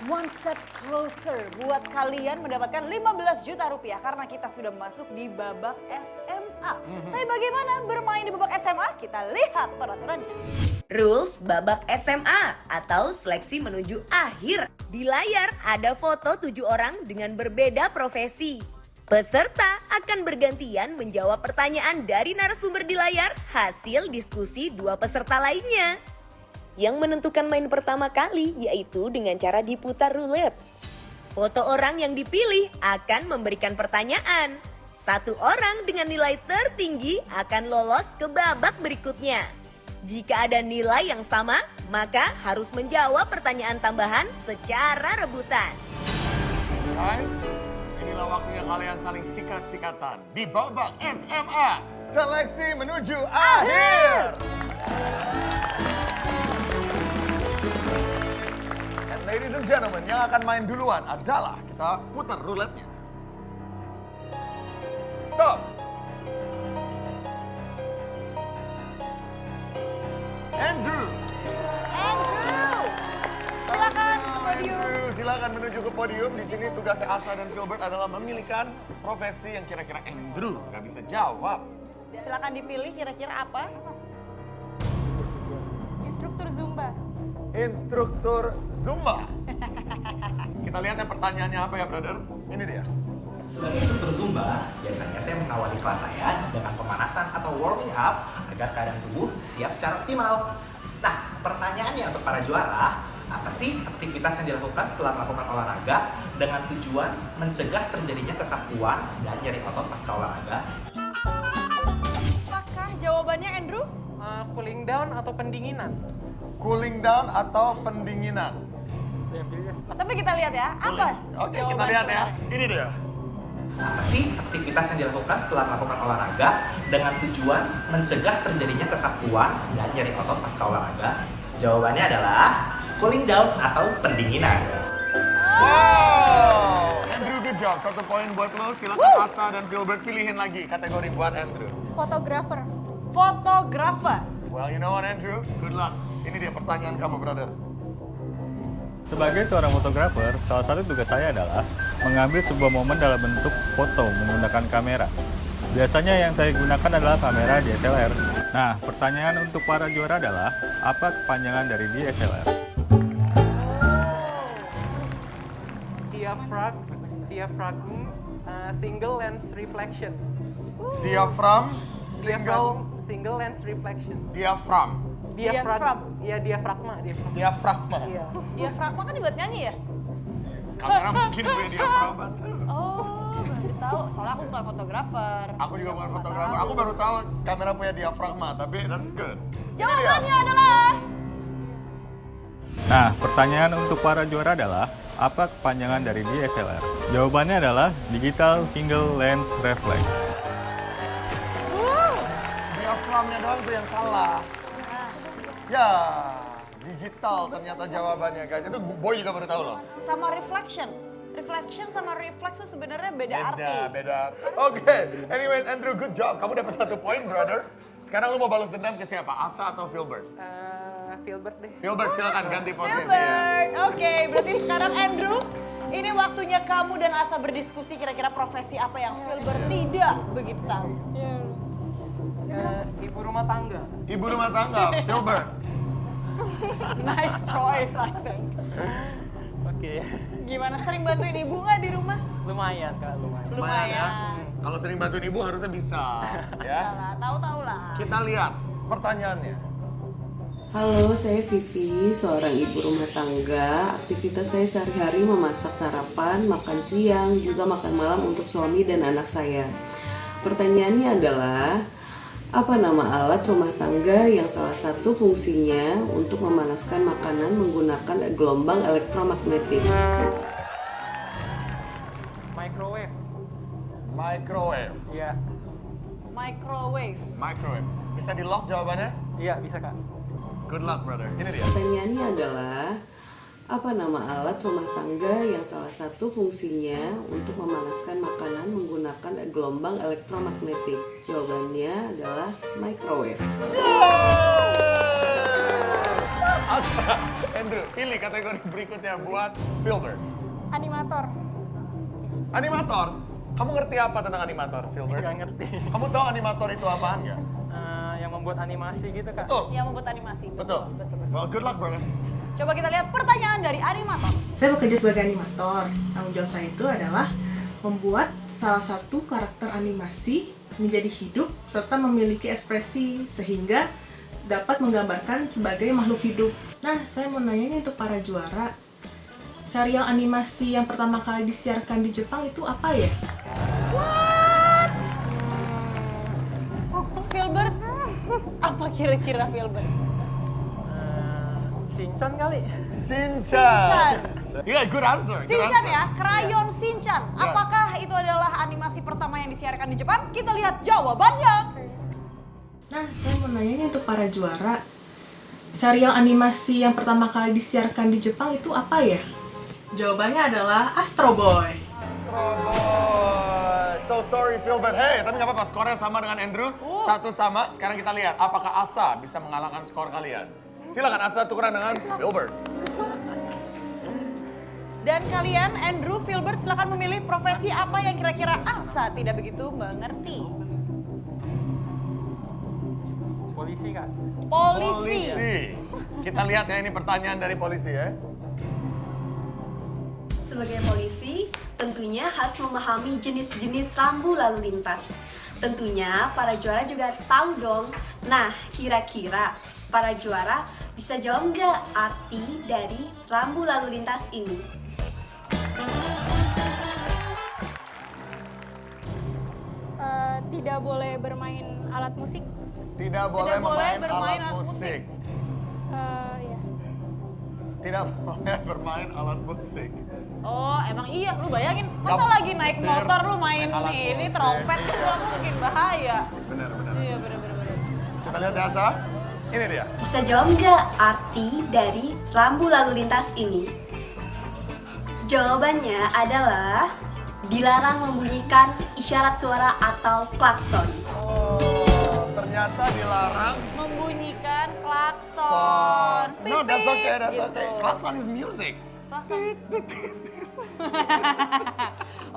one step closer buat kalian mendapatkan 15 juta rupiah karena kita sudah masuk di babak SMA. Tapi bagaimana bermain di babak SMA? Kita lihat peraturannya. Rules babak SMA atau seleksi menuju akhir. Di layar ada foto 7 orang dengan berbeda profesi. Peserta akan bergantian menjawab pertanyaan dari narasumber di layar hasil diskusi 2 peserta lainnya. Yang menentukan main pertama kali yaitu dengan cara diputar roulette. Foto orang yang dipilih akan memberikan pertanyaan. 1 orang dengan nilai tertinggi akan lolos ke babak berikutnya. Jika ada nilai yang sama, maka harus menjawab pertanyaan tambahan secara rebutan. Guys, inilah waktunya kalian saling sikat-sikatan di babak SMA. Seleksi menuju akhir. And ladies and gentlemen, yang akan main duluan adalah kita putar roulette-nya. Stop. Andrew. Silakan ke podium. Andrew, silakan menuju ke podium. Di sini tugasnya Asa dan Filbert adalah memilihkan profesi yang kira-kira Andrew nggak bisa jawab. Silakan dipilih kira-kira apa? Instruktur Zumba. Instruktur Zumba. Kita lihat ya pertanyaannya apa ya, brother? Ini dia. Sebagai instruktur Zumba, biasanya saya mengawali kelas saya dengan pemanasan atau warming up agar keadaan tubuh siap secara optimal. Nah, pertanyaannya untuk para juara, apa sih aktivitas yang dilakukan setelah melakukan olahraga dengan tujuan mencegah terjadinya kekakuan dan nyeri otot pasca olahraga? Apakah jawabannya Andrew? Cooling down atau pendinginan? Cooling down atau pendinginan? Tapi kita lihat ya, apa? Oke, kita jawaban lihat ya. sebenarnya? Ini dia. Apa sih aktivitas yang dilakukan setelah melakukan olahraga dengan tujuan mencegah terjadinya kekakuan dan nyeri otot pasca olahraga? Jawabannya adalah cooling down atau pendinginan. Wow! Andrew, good job. 1 poin buat lo. Silakan Asa dan Filbert pilihin lagi kategori buat Andrew. Fotografer. Fotografer. Well, you know what, Andrew? Good luck. Ini dia pertanyaan kamu, brother. Sebagai seorang fotografer, salah satu tugas saya adalah mengambil sebuah momen dalam bentuk foto menggunakan kamera. Biasanya yang saya gunakan adalah kamera DSLR. Nah, pertanyaan untuk para juara adalah, apa kepanjangan dari DSLR? Diaphragm, single lens reflection. Diaphragm, Single lens reflection. diaphragm. Ya, diafragma. Diafragma. Iya. Diafragma kan dibuat nyanyi ya? Kamera mungkin punya diafragma tuh. Oh, baru tahu. Soalnya aku bukan fotografer. Aku juga bukan fotografer. Aku baru tahu kamera punya diafragma, tapi that's good. Ini dia. Jawabannya adalah Nah, pertanyaan untuk para juara adalah, apa kepanjangan dari DSLR? Jawabannya adalah Digital Single Lens Reflex. Diafragmnya doang tuh yang salah. Ya, digital ternyata jawabannya, guys. Itu Boy juga baru tahu loh. sama reflection. Reflection sama reflex itu sebenarnya beda arti. Beda. Oke, anyways, Andrew, good job. Kamu dapat 1 poin, brother. Sekarang lu mau balas dendam ke siapa? Asa atau Filbert? Filbert deh. Filbert, silakan ganti posisi. Filbert. Oke, berarti sekarang Andrew, ini waktunya kamu dan Asa berdiskusi kira-kira profesi apa yang Filbert tidak begitu tahu. Ibu rumah tangga. Ibu rumah tangga, Filbert. Nice choice, I think. Oke. Gimana, sering bantuin ibu nggak di rumah? Lumayan, Kak, lumayan. Lumayan. Kalau sering bantuin ibu harusnya bisa, ya. Salah, tahu-tahu lah. Kita lihat pertanyaannya. Halo, saya Vivi, seorang ibu rumah tangga. Aktivitas saya sehari-hari memasak sarapan, makan siang, juga makan malam untuk suami dan anak saya. Pertanyaannya adalah, apa nama alat rumah tangga yang salah satu fungsinya untuk memanaskan makanan menggunakan gelombang elektromagnetik? Microwave. Microwave. Iya. Microwave. Microwave. Bisa di lock jawabannya? Iya, bisa, Kak. Good luck, brother. Ini dia. Pertanyaannya adalah, apa nama alat rumah tangga yang salah satu fungsinya untuk memanaskan makanan menggunakan gelombang elektromagnetik? Jawabannya adalah microwave. Asa, Andrew, pilih kategori berikutnya buat Filbert. Animator. Animator? Kamu ngerti apa tentang animator, Filbert? Nggak ngerti. Kamu tahu animator itu apaan nggak? Yang membuat animasi gitu kak. Betul. Yang membuat animasi. Betul. Well, good luck, brother. Coba kita lihat pertanyaan dari animator. Saya bekerja sebagai animator. Tanggung jawab saya itu adalah membuat salah satu karakter animasi menjadi hidup serta memiliki ekspresi sehingga dapat menggambarkan sebagai makhluk hidup. Nah, saya mau nanya nih untuk para juara. Serial animasi yang pertama kali disiarkan di Jepang itu apa ya? Filbert, apa kira-kira Filbert? Shinchan kali. Shinchan. Yeah, good answer. Good Shinchan answer. ya, Krayon Shinchan. Yes. Apakah itu adalah animasi pertama yang disiarkan di Jepang? Kita lihat jawabannya. Nah, saya mau nanya nih untuk para juara. Serial animasi yang pertama kali disiarkan di Jepang itu apa ya? Jawabannya adalah Astro Boy. Oh boy. So sorry, Filbert. Hey, tapi nggak apa-apa. Skornya sama dengan Andrew. Satu sama. Sekarang kita lihat apakah Asa bisa mengalahkan skor kalian. Silakan Asa tukeran dengan Filbert. Dan kalian, Andrew, Filbert, silakan memilih profesi apa yang kira-kira Asa tidak begitu mengerti. Polisi kak. Polisi. Kita lihat ya, ini pertanyaan dari polisi ya. Sebagai polisi, tentunya harus memahami jenis-jenis rambu lalu lintas. Tentunya para juara juga harus tahu dong. Nah, kira-kira para juara bisa jawab nggak arti dari rambu lalu lintas ini? Tidak boleh bermain alat musik. Tidak boleh bermain alat musik. Ya. Tidak boleh bermain alat musik. Oh, emang iya. Lu bayangin, masa Nggak lagi naik motor lu main alat ini musik. trompet itu Iya. mungkin bahaya. Benar. Iya, benar. Kita lihat ya, Asa. Ini dia. Bisa jawab nggak arti dari rambu lalu lintas ini? Jawabannya adalah dilarang membunyikan isyarat suara atau klakson. Oh, ternyata dilarang. Membunyikan klakson. No, that's Pipit, okay, that's gitu. okay. Klakson is music. Klakson.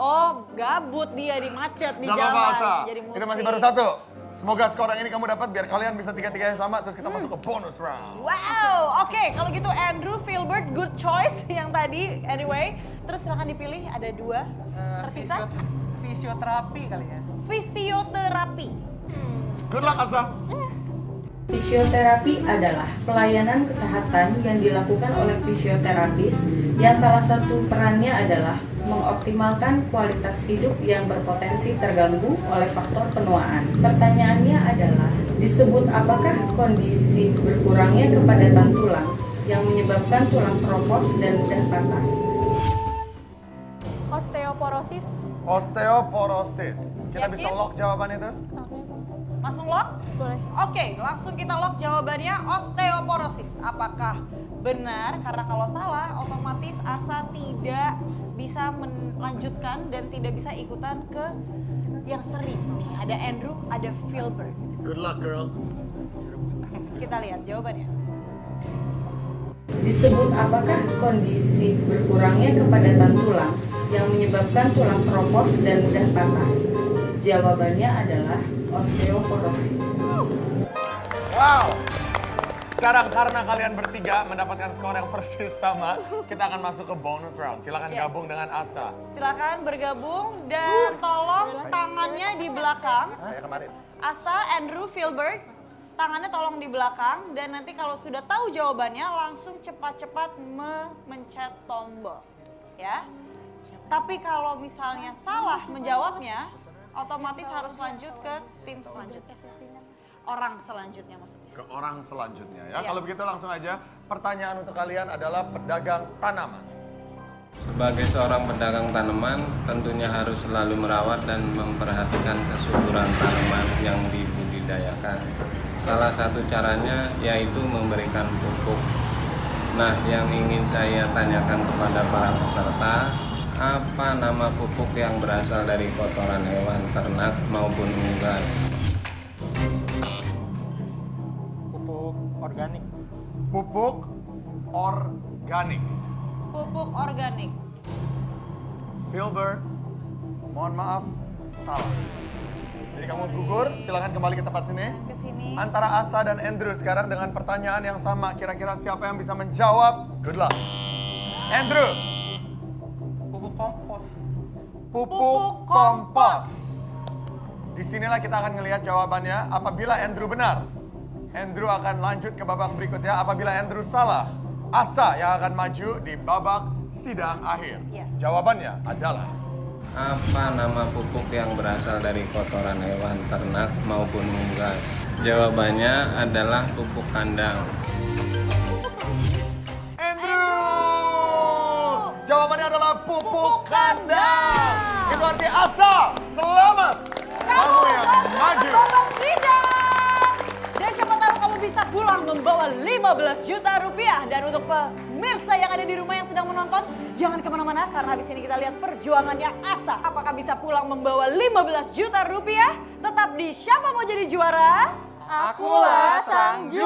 Oh, gabut dia di macet di Gak jalan. apa-apa, Asa. Jadi musik. Kita masih baru satu. Semoga skor yang ini kamu dapat biar kalian bisa tiga-tiganya sama, terus kita masuk ke bonus round. Wow, oke, kalau gitu Andrew, Filbert, good choice yang tadi. Anyway, terus silahkan dipilih, ada dua tersisa. Fisioterapi kali ya. Fisioterapi. Good luck, Asa. Fisioterapi adalah pelayanan kesehatan yang dilakukan oleh fisioterapis yang salah satu perannya adalah mengoptimalkan kualitas hidup yang berpotensi terganggu oleh faktor penuaan. Pertanyaannya adalah, disebut apakah kondisi berkurangnya kepadatan tulang yang menyebabkan tulang keropos dan mudah patah? Osteoporosis. Osteoporosis. Kita Yakin? bisa lock jawaban itu? Langsung lock? Boleh. Oke, langsung kita lock jawabannya osteoporosis. Apakah benar? Karena kalau salah, otomatis Asa tidak bisa melanjutkan dan tidak bisa ikutan ke yang seri. Nih, ada Andrew, ada Filbert. Good luck, girl. Kita lihat jawabannya. Disebut apakah kondisi berkurangnya kepadatan tulang yang menyebabkan tulang keropos dan mudah patah? Jawabannya adalah osteoporosis. Wow. Sekarang karena kalian bertiga mendapatkan skor yang persis sama, kita akan masuk ke bonus round. Silakan Yes. gabung dengan Asa. Silakan bergabung dan tolong tangannya di belakang. Kayak kemarin. Asa, Andrew, Filbert, tangannya tolong di belakang dan nanti kalau sudah tahu jawabannya langsung cepat-cepat memencet tombol. Ya. Tapi kalau misalnya salah menjawabnya, otomatis harus lanjut ke tim selanjutnya. Orang selanjutnya maksudnya. Ke orang selanjutnya ya. Iya. Kalau begitu langsung aja. Pertanyaan untuk kalian adalah pedagang tanaman. Sebagai seorang pedagang tanaman, tentunya harus selalu merawat dan memperhatikan kesuburan tanaman yang dibudidayakan. Salah satu caranya yaitu memberikan pupuk. Nah, yang ingin saya tanyakan kepada para peserta, apa nama pupuk yang berasal dari kotoran hewan ternak maupun unggas? Pupuk organik. Pupuk organik. Pupuk organik. Filbert, mohon maaf, salah. Jadi kamu gugur, silakan kembali ke tempat sini. Ke sini. Antara Asa dan Andrew sekarang dengan pertanyaan yang sama. Kira-kira siapa yang bisa menjawab? Good luck. Andrew. Pupuk kompos. Pupuk kompos. Disinilah kita akan melihat jawabannya. Apabila Andrew benar, Andrew akan lanjut ke babak berikutnya. Apabila Andrew salah, Asa yang akan maju di babak sidang akhir. Yes. Jawabannya adalah Apa nama pupuk yang berasal dari kotoran hewan ternak maupun unggas? Jawabannya adalah pupuk kandang. Andrew. Jawabannya adalah pupuk kandang. Itu arti Asa, selamat. Kamu yang maju. Babak sidang. Dan siapa tahu kamu bisa pulang membawa 15 juta rupiah. Dan untuk pemirsa yang ada di rumah yang sedang menonton, jangan kemana-mana karena habis ini kita lihat perjuangannya Asa. Apakah bisa pulang membawa 15 juta rupiah? Tetap di Siapa Mau Jadi Juara? Akulah sang juara.